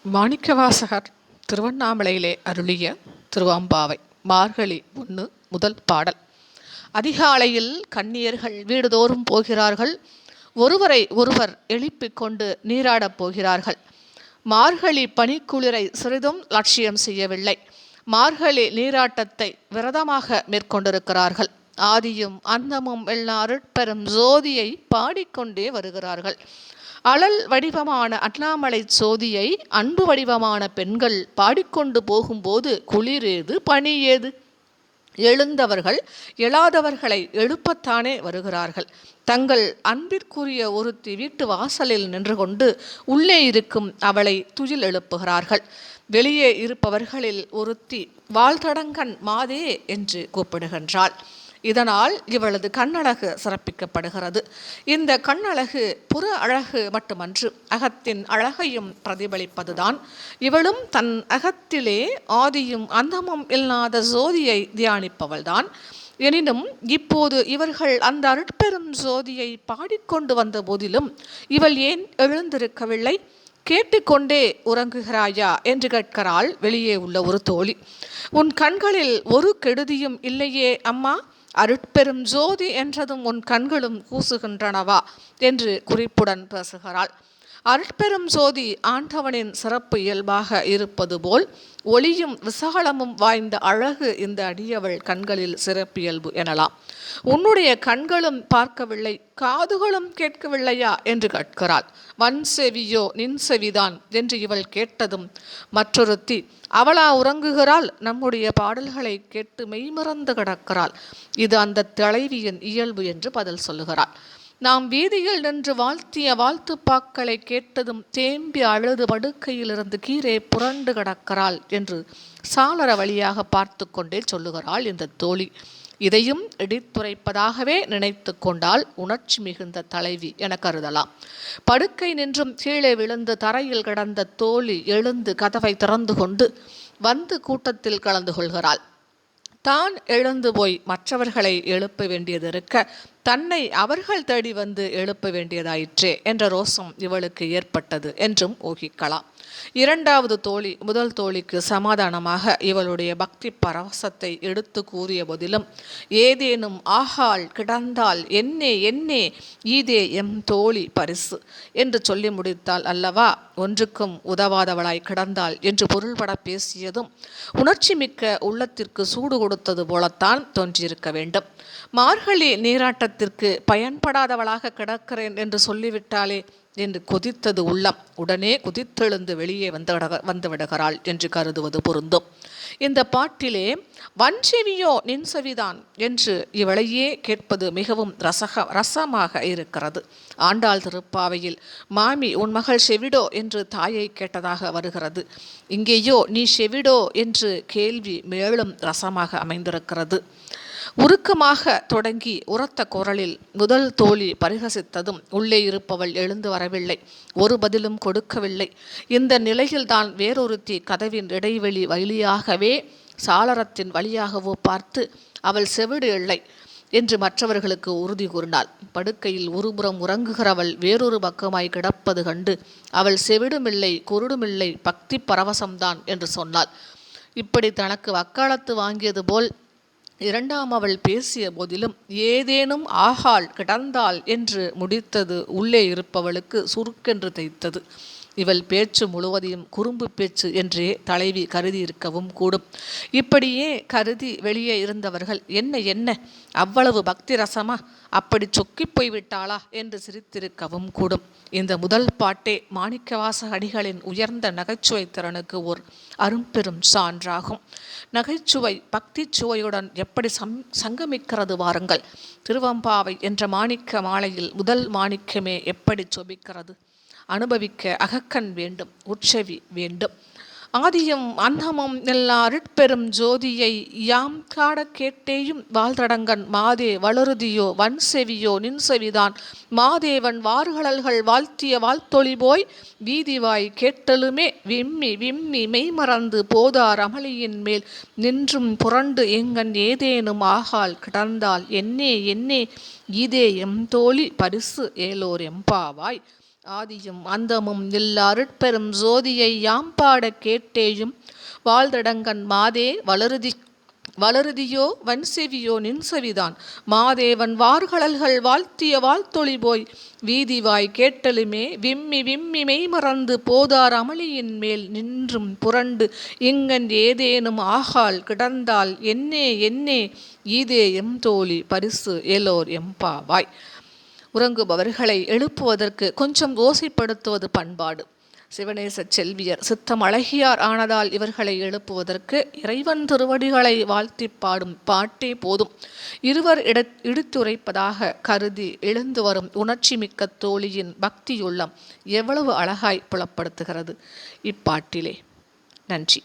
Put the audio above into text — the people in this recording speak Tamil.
மாணிக்கவாசகர் திருவண்ணாமலையிலே அருளிய திருவம்பாவை மார்கழி 1 முதல் பாடல். அதிகாலையில் கன்னியர்கள் வீடுதோறும் போகிறார்கள். ஒருவரை ஒருவர் எழுப்பிக் கொண்டு நீராடப் போகிறார்கள். மார்கழி பனிக்குளிரை சிறிதும் லட்சியம் செய்யவில்லை. மார்கழி நீராட்டத்தை விரதமாக மேற்கொண்டிருக்கிறார்கள். ஆதியும் அந்தமும் எல்லா அருட்பெரும் ஜோதியை பாடிக்கொண்டே வருகிறார்கள். அழல் வடிவமான அண்ணாமலை சோதியை அன்பு வடிவமான பெண்கள் பாடிக்கொண்டு போகும்போது குளிரேது பனி ஏது? எழுந்தவர்கள் எழாதவர்களை எழுப்பத்தானே வருகிறார்கள். தங்கள் அன்பிற்குரிய ஒருத்தி வீட்டு வாசலில் நின்று கொண்டு உள்ளே இருக்கும் அவளை துயில் எழுப்புகிறார்கள். வெளியே இருப்பவர்களில் ஒருத்தி வாழ்தடங்கன் மாதே என்று கூப்பிடுகின்றாள். இதனால் இவளது கண்ணழகு சிறப்பிக்கப்படுகிறது. இந்த கண்ணழகு புற அழகு மட்டுமன்று, அகத்தின் அழகையும் பிரதிபலிப்பதுதான். இவளும் தன் அகத்திலே ஆதியும் அந்தமும் இல்லாத ஜோதியை தியானிப்பவள்தான். எனினும் இப்போது இவர்கள் அந்த அருட்பெரும் ஜோதியை பாடிக்கொண்டு வந்த போதிலும் இவள் ஏன் எழுந்திருக்கவில்லை? கேட்டுக்கொண்டே உறங்குகிறாயா என்று கேட்கிறாள் வெளியே உள்ள ஒரு தோழி. உன் கண்களில் ஒரு கெடுதியும் இல்லையே அம்மா? அருட்பெரும் ஜோதி என்றதும் உன் கண்களும் கூசுகின்றனவா என்று குறிப்புடன் பேசுகிறாள். அருட்பெரும் ஜோதி ஆண்டவனின் சிறப்பு இயல்பாக இருப்பது போல் ஒளியும் விசாலமும் வாய்ந்த அழகு இந்த அடியவள் கண்களில் சிறப்பியல்பு எனலாம். உன்னுடைய கண்களும் பார்க்கவில்லை, காதுகளும் கேட்கவில்லையா என்று கேட்கிறாள். வன் செவியோ நின் செவிதான் என்று இவள் கேட்டதும் மற்றொருத்தி, அவளா உறங்குகிறாள்? நம்முடைய பாடல்களை கேட்டு மெய்மறந்து கிடக்கிறாள். இது அந்த தலைவியின் இயல்பு என்று பதில் சொல்லுகிறாள். நாம் வீதியில் நின்று வாழ்த்திய வாழ்த்துப்பாக்களை கேட்டதும் தேம்பி அழுது படுக்கையிலிருந்து கீழே புரண்டு கிடக்கிறாள் என்று சாளர வழியாக பார்த்து கொண்டே சொல்லுகிறாள் இந்த தோழி. இதையும் இடித்துரைப்பதாகவே நினைத்து கொண்டால் உணர்ச்சி மிகுந்த தலைவி என கருதலாம். படுக்கை நின்றும் கீழே விழுந்து தரையில் கிடந்த தோழி எழுந்து கதவை திறந்து கொண்டு வந்து கூட்டத்தில் கலந்து கொள்கிறாள். தான் எழுந்து போய் மற்றவர்களை எழுப்ப வேண்டியது இருக்க தன்னை அவர்கள் தேடி வந்து எழுப்ப வேண்டியதாயிற்றே என்ற ரோசம் இவளுக்கு ஏற்பட்டது என்றும் ஊகிக்கலாம். இரண்டாவது தோழி முதல் தோழிக்கு சமாதானமாக இவளுடைய பக்தி பரவசத்தை எடுத்து கூறிய போதிலும், ஏதேனும் ஆகாள் கிடந்தால் என்னே என்னே ஈதே எம் தோழி பரிசு என்று சொல்லி முடித்தாள் அல்லவா? ஒன்றுக்கும் உதவாதவளாய் கிடந்தாள் என்று பொருள்பட பேசியதும் உணர்ச்சி மிக்க உள்ளத்திற்கு சூடு கொடுத்தது போலத்தான் தோன்றியிருக்க வேண்டும். மார்கழி நீராட்டத்திற்கு பயன்படாதவளாக கிடக்கிறேன் என்று சொல்லிவிட்டாளே என்று கொதித்தது உள்ளம். உடனே குதித்தெழுந்து வெளியே வந்து விடுகிறாள் என்று கருதுவது பொருந்தும். இந்த பாட்டிலே வன்செவியோ நின் செவிதான் என்று இவளையே கேட்பது மிகவும் ரசமாக இருக்கிறது. ஆண்டாள் திருப்பாவையில் மாமி உன் மகள் செவிடோ என்று தாயை கேட்டதாக வருகிறது. இங்கேயோ நீ செவிடோ என்று கேள்வி மேலும் ரசமாக அமைந்திருக்கிறது. உருக்கமாக தொடங்கி உரத்த குரலில் முதல் தோழி பரிகசித்ததும் உள்ளே இருப்பவள் எழுந்து வரவில்லை, ஒரு பதிலும் கொடுக்கவில்லை. இந்த நிலையில்தான் வேறொருத்தி கதவின் இடைவெளி வழியாகவே சாளரத்தின் வழியாகவோ பார்த்து அவள் செவிடு இல்லை என்று மற்றவர்களுக்கு உறுதி கூறினாள். படுக்கையில் ஒருபுறம் உறங்குகிறவள் வேறொரு பக்கமாய் கிடப்பது கண்டு அவள் செவிடுமில்லை குருடுமில்லை பக்தி பரவசம்தான் என்று சொன்னாள். இப்படி தனக்கு வக்காலத்து வாங்கியது போல் இரண்டாம் அவள் பேசிய போதிலும் ஏதேனும் ஆகாள் கிடந்தாள் என்று முடித்தது உள்ளே இருப்பவளுக்கு சுருக்கென்று தைத்தது. இவள் பேச்சு முழுவதையும் குறும்பு பேச்சு என்றே தலைவி கருதி இருக்கவும் கூடும். இப்படியே கருதி வெளியே இருந்தவர்கள் என்ன என்ன அவ்வளவு பக்தி ரசமா, அப்படி சொக்கி போய்விட்டாளா என்று சிரித்திருக்கவும் கூடும். இந்த முதல் பாட்டே மாணிக்கவாசக அடிகளின் உயர்ந்த நகைச்சுவை திறனுக்கு ஓர் அரும்பெரும் சான்றாகும். நகைச்சுவை பக்தி சுவையுடன் எப்படி சங்கமிக்கிறது வாருங்கள். திருவம்பாவை என்ற மாணிக்க மாலையில் முதல் மாணிக்கமே எப்படி சொபிக்கிறது. அனுபவிக்க அகக்கண் வேண்டும், உற்செவி வேண்டும். ஆதியும் அந்தமும் எல்லா அருட்பெரும் ஜோதியை யாம் காட கேட்டேயும் வாழ்தடங்கன் மாதே வளருதியோ வன் செவியோ நின் செவிதான் மாதேவன் வார்கழல்கள் வாழ்த்திய வாழ்த்தொளி போய் வீதிவாய் கேட்டலுமே விம்மி விம்மி மெய்மறந்து போதார் அமளியின் மேல் நின்றும் புரண்டு எங்கன் ஏதேனும் ஆகால் கிடந்தால் என்னே என்னே ஈதே எம் தோழி பரிசு ஏலோர் எம்பாவாய் ஆதியும் அந்தமும் இல்லா அருட்பெரும் ஜோதியை யாம் பாடக் கேட்டேயும் வாழ்தடங்கன் மாதே வளருதியோ வன்செவியோ நின்செவிதான் மாதேவன் வார்கழல்கள் வாழ்த்திய வாழ்த்தொளி போய் வீதிவாய் கேட்டலுமே விம்மி விம்மி மெய்மறந்து போதார் அமளியின் மேல் நின்றும் புரண்டு இங்கன் ஏதேனும் ஆகால் கிடந்தால் என்னே என்னே ஈதே எம் தோழி பரிசு எலோர் எம்பாவாய். உறங்குபவர்களை எழுப்புவதற்கு கொஞ்சம் ஓசைப்படுத்துவது பண்பாடு. சிவநேச செல்வியர் சித்தம் அழகியார் ஆனதால் இவர்களை எழுப்புவதற்கு இறைவன் திருவடிகளை வாழ்த்தி பாடும் பாட்டே போதும். இருவர் இடித்துரைப்பதாக கருதி எழுந்து வரும் உணர்ச்சி மிக்க தோழியின் பக்தியுள்ளம் எவ்வளவு அழகாய் புலப்படுத்துகிறது இப்பாட்டிலே. நன்றி.